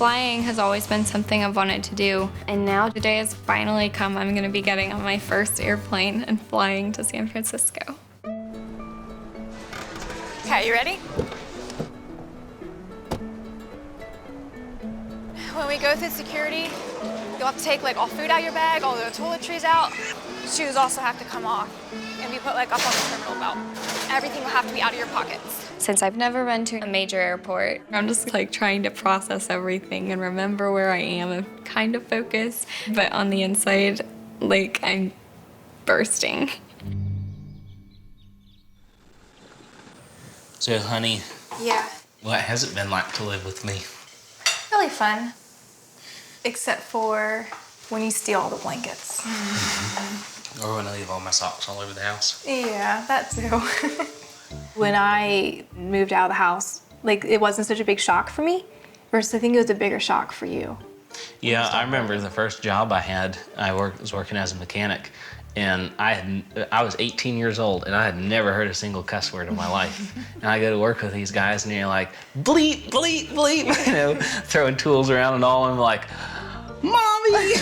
Flying has always been something I've wanted to do, and now the day has finally come. I'm gonna be getting on my first airplane and flying to San Francisco. Okay, you ready? When we go through security, you'll have to take like all food out of your bag, all the toiletries out. Shoes also have to come off and be put like up on the terminal belt. Everything will have to be out of your pockets. Since I've never been to a major airport, I'm just like trying to process everything and remember where I am and kind of focus. But on the inside, like I'm bursting. So, honey, Yeah. what has it been like to live with me? Really fun. Except for when you steal all the blankets. Or when I leave all my socks all over the house? Yeah, that too. When I moved out of the house, like it wasn't such a big shock for me, versus I think it was a bigger shock for you. Yeah, I remember the first job I had, was working as a mechanic, and I was 18 years old, and I had never heard a single cuss word in my life. And I go to work with these guys, and they're like, bleep, bleep, bleep, you know, throwing tools around and all, and I'm like, Mommy!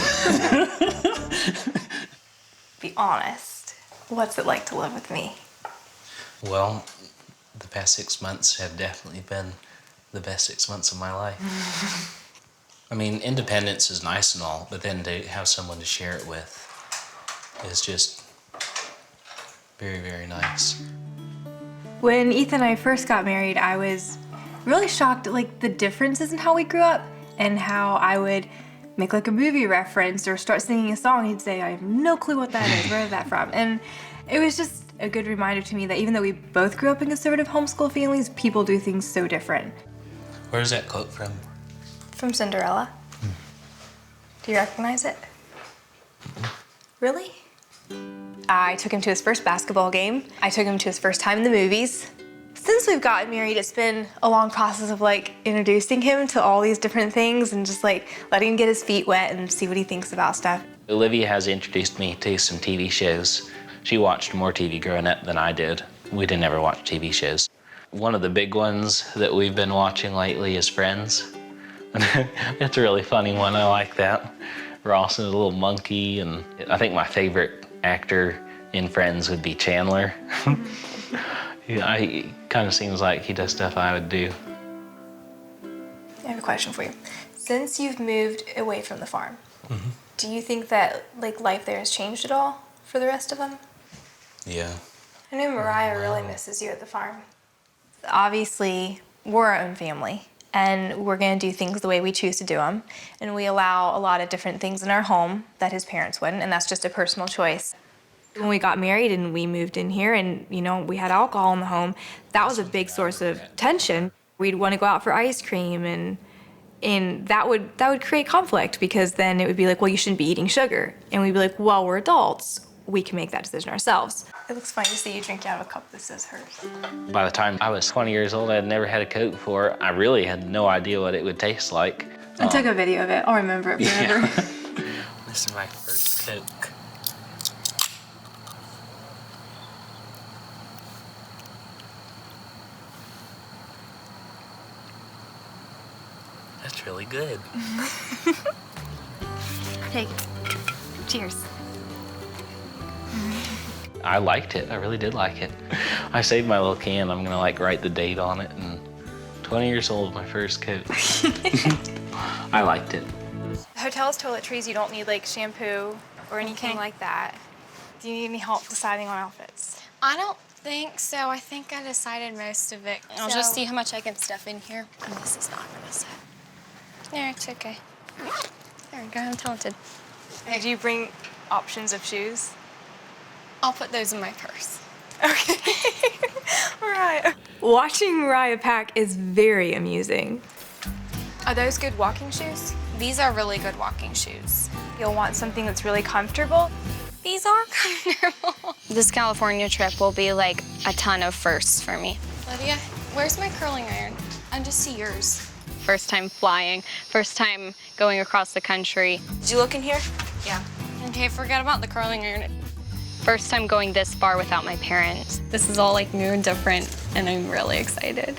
Be honest, what's it like to live with me? Well, the past 6 months have definitely been the best 6 months of my life. I mean, independence is nice and all, but then to have someone to share it with is just very, very nice. When Ethan and I first got married, I was really shocked at like the differences in how we grew up and how I would make like a movie reference or start singing a song. He'd say, I have no clue what that is, where is that from? And it was just a good reminder to me that even though we both grew up in conservative homeschool families, people do things so different. Where's that quote from? From Cinderella. Do you recognize it? Really? I took him to his first basketball game. I took him to his first time in the movies. Since we've gotten married, it's been a long process of like introducing him to all these different things and just like letting him get his feet wet and see what he thinks about stuff. Olivia has introduced me to some TV shows. She watched more TV growing up than I did. We didn't ever watch TV shows. One of the big ones that we've been watching lately is Friends. It's a really funny one, I like that. Ross is a little monkey, and I think my favorite actor in Friends would be Chandler. He kind of seems like he does stuff I would do. I have a question for you. Since you've moved away from the farm, do you think that like life there has changed at all for the rest of them? Yeah. I know Moriah really misses you at the farm. Obviously, we're our own family, and we're gonna do things the way we choose to do them, and we allow a lot of different things in our home that his parents wouldn't, and that's just a personal choice. When we got married and we moved in here and, you know, we had alcohol in the home, that was a big source of tension. We'd want to go out for ice cream, and that would create conflict, because then it would be like, well, you shouldn't be eating sugar. And we'd be like, well, we're adults. We can make that decision ourselves. It looks funny to see you drinking out of a cup that says hers. By the time I was 20 years old, I had never had a Coke before. I really had no idea what it would taste like. I took a video of it. I'll remember it forever. Yeah. This is my first Coke. That's really good. Hey, cheers. I liked it. I really did like it. I saved my little can. I'm gonna like write the date on it. And 20 years old, my first Coke. I liked it. The hotel's toiletries, you don't need like shampoo or anything like that. Do you need any help deciding on outfits? I don't think so. I think I decided most of it. I'll just see how much I can stuff in here. And this is not gonna set. Yeah, it's okay. There we go, I'm talented. Did you bring options of shoes? I'll put those in my purse. Okay. All right. Watching Moriah pack is very amusing. Are those good walking shoes? These are really good walking shoes. You'll want something that's really comfortable. These are comfortable. This California trip will be like a ton of firsts for me. Lydia, where's my curling iron? I just see yours. First time flying, first time going across the country. Did you look in here? Yeah. Okay, forget about the curling iron. First time going this far without my parents. This is all like new and different, and I'm really excited.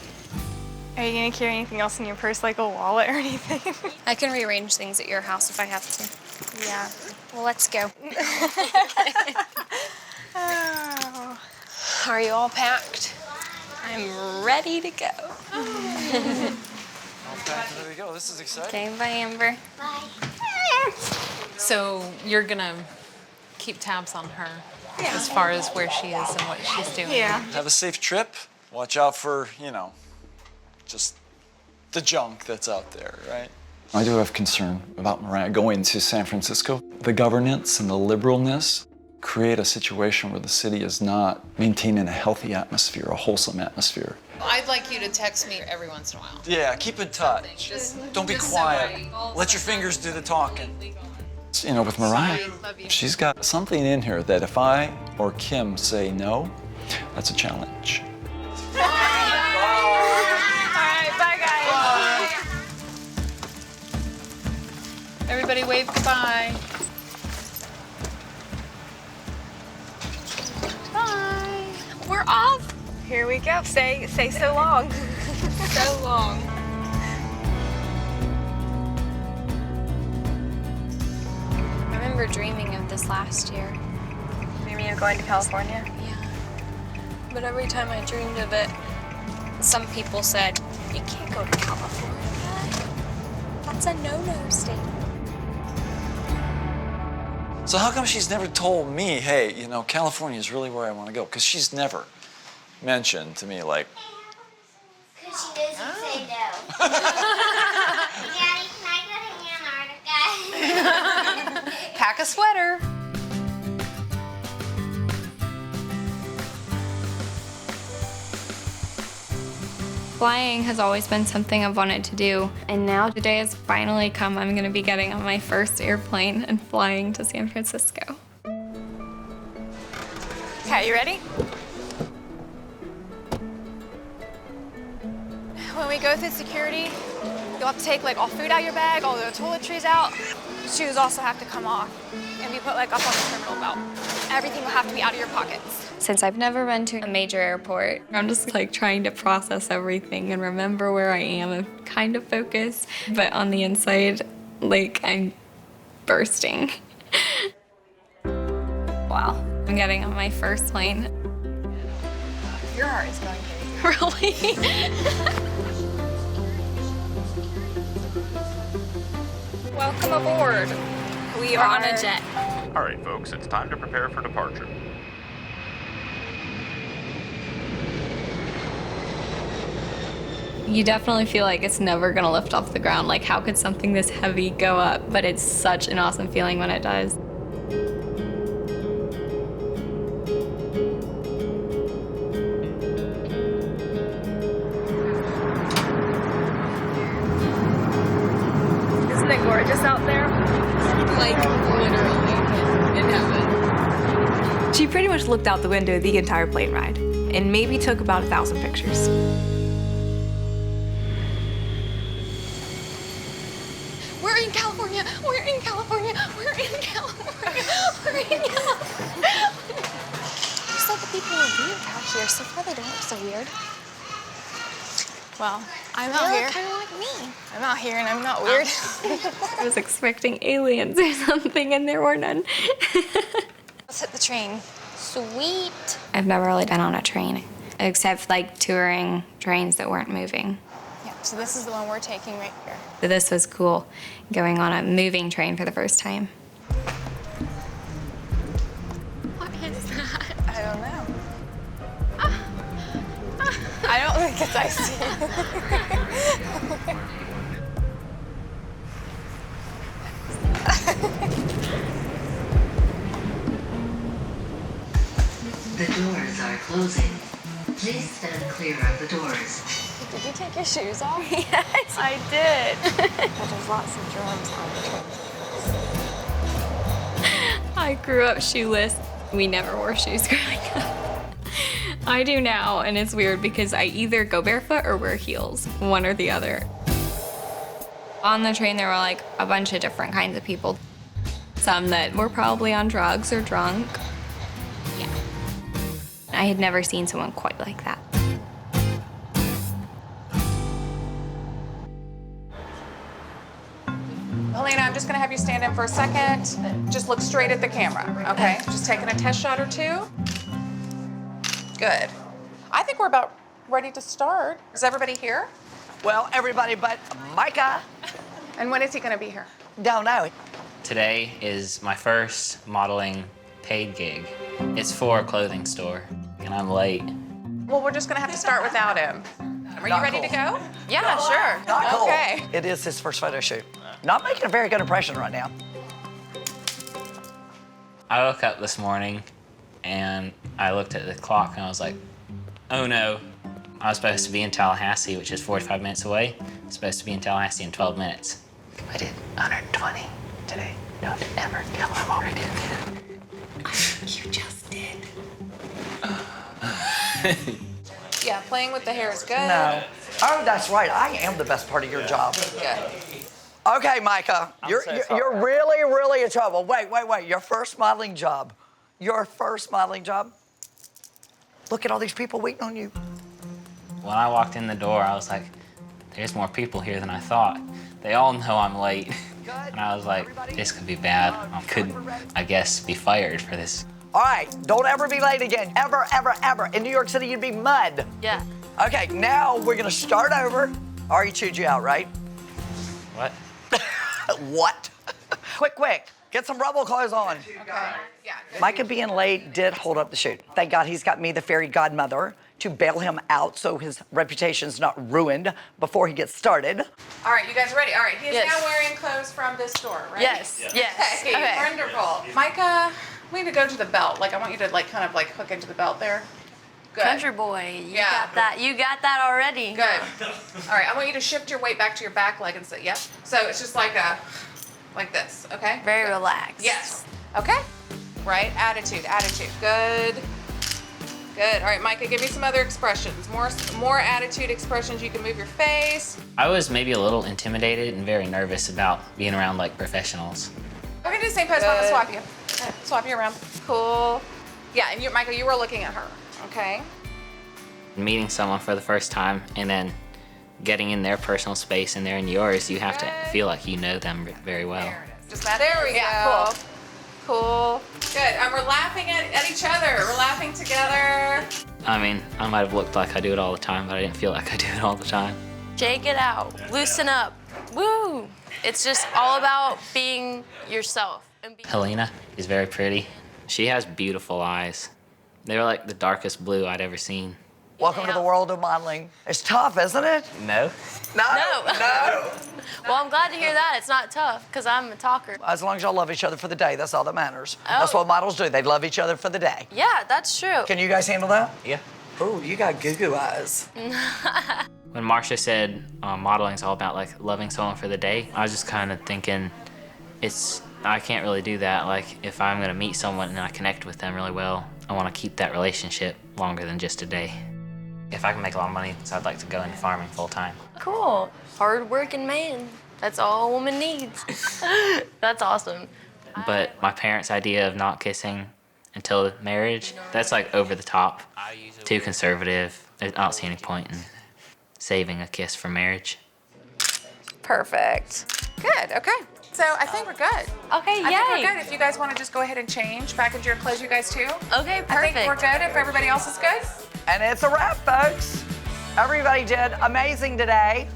Are you gonna carry anything else in your purse, like a wallet or anything? I can rearrange things at your house if I have to. Yeah. Well, let's go. Oh. Are you all packed? I'm ready to go. There we go. This is exciting. Okay, bye, Amber. Bye. So you're gonna keep tabs on her as far as where she is and what she's doing. Yeah. Have a safe trip. Watch out for, just the junk that's out there, right? I do have concern about Moriah going to San Francisco. The governance and the liberalness create a situation where the city is not maintaining a healthy atmosphere, a wholesome atmosphere. I'd like you to text me every once in a while. Yeah, keep in touch. Don't be quiet. Let your fingers do the talking. With Moriah, she's got something in her that if I or Kim say no, that's a challenge. All right, bye, guys. Everybody wave goodbye. Bye. We're off. Here we go. Say so long. So long. I remember dreaming of this last year. Maybe you're going to California? Yeah. But every time I dreamed of it, some people said, you can't go to California. That's a no-no state. So how come she's never told me, hey, California is really where I want to go? Because she's never mentioned to me, like, Because she doesn't say no. Daddy, can I go to Antarctica? Pack a sweater. Flying has always been something I've wanted to do, and now today has finally come. I'm gonna be getting on my first airplane and flying to San Francisco. Okay, you ready? When we go through security, you'll have to take all food out of your bag, all the toiletries out. Shoes also have to come off and be put up on the terminal belt. Everything will have to be out of your pockets. Since I've never been to a major airport, I'm just trying to process everything and remember where I am and kind of focus. But on the inside, I'm bursting. Wow, I'm getting on my first plane. Your heart is going crazy. Really? Welcome aboard. We We're are on a jet. All right, folks, it's time to prepare for departure. You definitely feel like it's never gonna lift off the ground. How could something this heavy go up? But it's such an awesome feeling when it does. Isn't it gorgeous out there? Literally in heaven. She pretty much looked out the window the entire plane ride and maybe took about 1,000 pictures. We're in California. We're in California. We're in California. We're in California. You said the people are weird out here. So far they don't look so weird. Well, I'm out They here. look kind of like me. I'm out here and I'm not weird. I was expecting aliens or something, and there were none. Let's hit the train. Sweet. I've never really been on a train, except touring trains that weren't moving. Yeah, so this is the one we're taking right here. So this was cool, going on a moving train for the first time. What is that? I don't know. I don't think it's iced tea. The doors are closing. Please stand clear of the doors. Did you take your shoes off? Yes. I did. Well, there's lots of germs on the train. I grew up shoeless. We never wore shoes growing up. I do now, and it's weird because I either go barefoot or wear heels, one or the other. On the train, there were a bunch of different kinds of people. Some that were probably on drugs or drunk. Yeah. I had never seen someone quite like that. Helena, I'm just gonna have you stand in for a second. Just look straight at the camera, okay? Just taking a test shot or two. Good. I think we're about ready to start. Is everybody here? Well, everybody but Micah. And when is he gonna be here? Don't know. Today is my first modeling paid gig. It's for a clothing store, and I'm late. Well, we're just gonna have to start without him. Are you Not ready cool. to go? Yeah, sure. Not cool. Okay. It is his first photo shoot. Not making a very good impression right now. I woke up this morning, and I looked at the clock, and I was like, oh no. I was supposed to be in Tallahassee, which is 45 minutes away. I was supposed to be in Tallahassee in 12 minutes. I did 120 today. Don't ever tell him what I did. You just did. Yeah, playing with the hair is good. No. Oh, that's right. I am the best part of your job. Good. Okay, Micah. You're really in trouble. Wait. Your first modeling job. Your first modeling job. Look at all these people waiting on you. When I walked in the door, I was like, there's more people here than I thought. They all know I'm late. And I was like, this could be bad. I could, I guess, be fired for this. All right, don't ever be late again. Ever, ever, ever. In New York City, you'd be mud. Yeah. Okay, now we're gonna start over. I already chewed you out, right? What? What? Quick. Get some rubble clothes on. Okay. Yeah. Micah being late did hold up the shoot. Thank God he's got me, the fairy godmother, to bail him out so his reputation's not ruined before he gets started. All right, you guys ready? All right, he is Yes. now wearing clothes from this store, right? Yes. Yes. Okay, wonderful. Micah, we need to go to the belt. Like, I want you to kind of hook into the belt there. Good. Country boy, you Yeah. got that. You got that already. Good. All right, I want you to shift your weight back to your back leg and sit. Yep. So it's just like this. Okay. Very Good. relaxed. Yes. Okay. Right. Attitude. Good. All right, Micah, give me some other expressions. More attitude expressions. You can move your face. I was maybe a little intimidated and very nervous about being around professionals. We're gonna do the same pose. I'm gonna swap you. Okay, swap you around. Cool. Yeah, and Micah, you were looking at her. Okay. Meeting someone for the first time and then getting in their personal space and they're in yours, you have to feel like you know them very well. Just that. There we go. Cool. Good. And we're laughing at each other. We're laughing together. I mean, I might have looked like I do it all the time, but I didn't feel like I do it all the time. Shake it out. Loosen up. Woo! It's just all about being yourself. Helena is very pretty. She has beautiful eyes. They're like the darkest blue I'd ever seen. Welcome to the world of modeling. It's tough, isn't it? No. No. Well, I'm glad to hear that. It's not tough, because I'm a talker. As long as y'all love each other for the day, that's all that matters. That's what models do. They love each other for the day. Yeah, that's true. Can you guys handle that? Yeah. Oh, you got goo-goo eyes. When Marsha said modeling's all about loving someone for the day, I was just kind of thinking I can't really do that. If I'm gonna meet someone and I connect with them really well, I want to keep that relationship longer than just a day. If I can make a lot of money, so I'd like to go into farming full time. Cool. Hard-working man. That's all a woman needs. That's awesome. But my parents' idea of not kissing until marriage, that's over the top. Too conservative. I don't see any point in saving a kiss for marriage. Perfect. Good. Okay. So I think we're good. Okay, I think we're yay. good. If you guys want to just go ahead and change back into your clothes, you guys too. Okay, perfect. I think we're good. If everybody else is good. And it's a wrap, folks. Everybody did amazing today.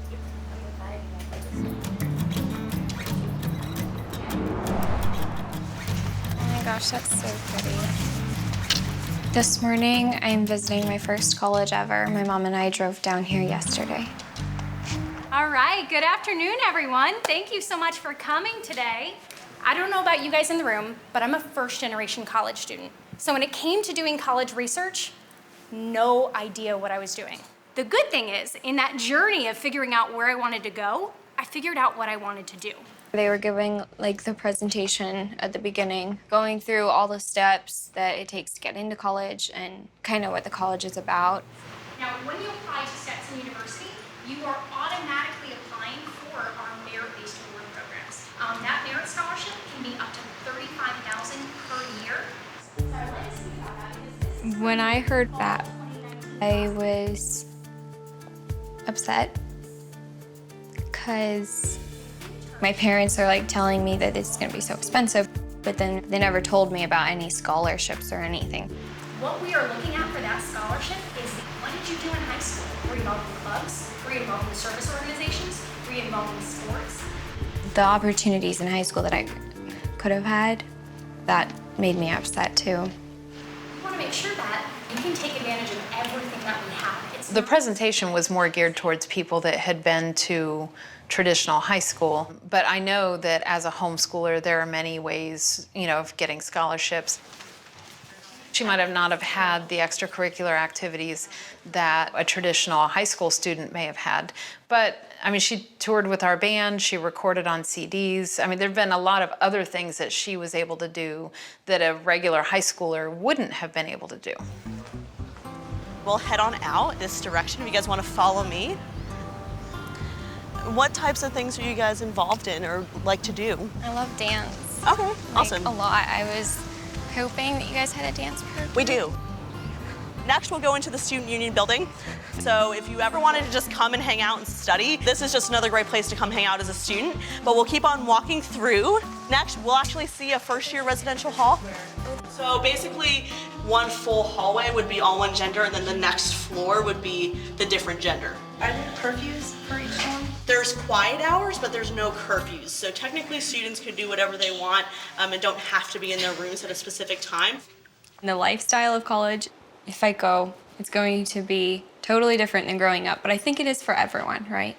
Oh my gosh, that's so pretty. This morning, I'm visiting my first college ever. My mom and I drove down here yesterday. All right, good afternoon, everyone. Thank you so much for coming today. I don't know about you guys in the room, but I'm a first-generation college student. So when it came to doing college research, no idea what I was doing. The good thing is, in that journey of figuring out where I wanted to go, I figured out what I wanted to do. They were giving the presentation at the beginning, going through all the steps that it takes to get into college and kind of what the college is about. Now, when you apply to Stetson University, you are automatically applying for our merit-based award programs. That merit scholarship can be up to $35,000 per year. When I heard that, I was upset because My parents are like telling me that it's gonna be so expensive, but then they never told me about any scholarships or anything. What we are looking at for that scholarship is what did you do in high school? Were you involved in clubs? Were you involved in service organizations? Were you involved in sports? The opportunities in high school that I could have had, that made me upset too. We want to make sure that you can take advantage of everything that we have. The presentation was more geared towards people that had been to traditional high school, but I know that as a homeschooler, there are many ways, of getting scholarships. She might have not have had the extracurricular activities that a traditional high school student may have had, but she toured with our band, she recorded on CDs. There've been a lot of other things that she was able to do that a regular high schooler wouldn't have been able to do. We'll head on out this direction if you guys want to follow me. What types of things are you guys involved in or like to do? I love dance. Okay, awesome. A lot. I was hoping that you guys had a dance program. We do. Next, we'll go into the Student Union building. So if you ever wanted to just come and hang out and study, this is just another great place to come hang out as a student. But we'll keep on walking through. Next, we'll actually see a first-year residential hall. So basically, one full hallway would be all one gender, and then the next floor would be the different gender. Are there curfews for each one? There's quiet hours, but there's no curfews. So technically, students could do whatever they want and don't have to be in their rooms at a specific time. The lifestyle of college, if I go, it's going to be totally different than growing up, but I think it is for everyone, right?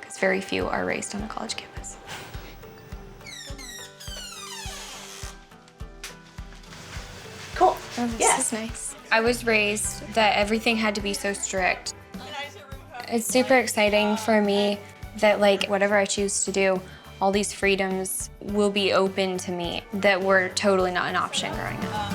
Because very few are raised on a college campus. Cool. Oh, this is nice. I was raised that everything had to be so strict. It's super exciting for me that whatever I choose to do, all these freedoms will be open to me that were totally not an option growing up.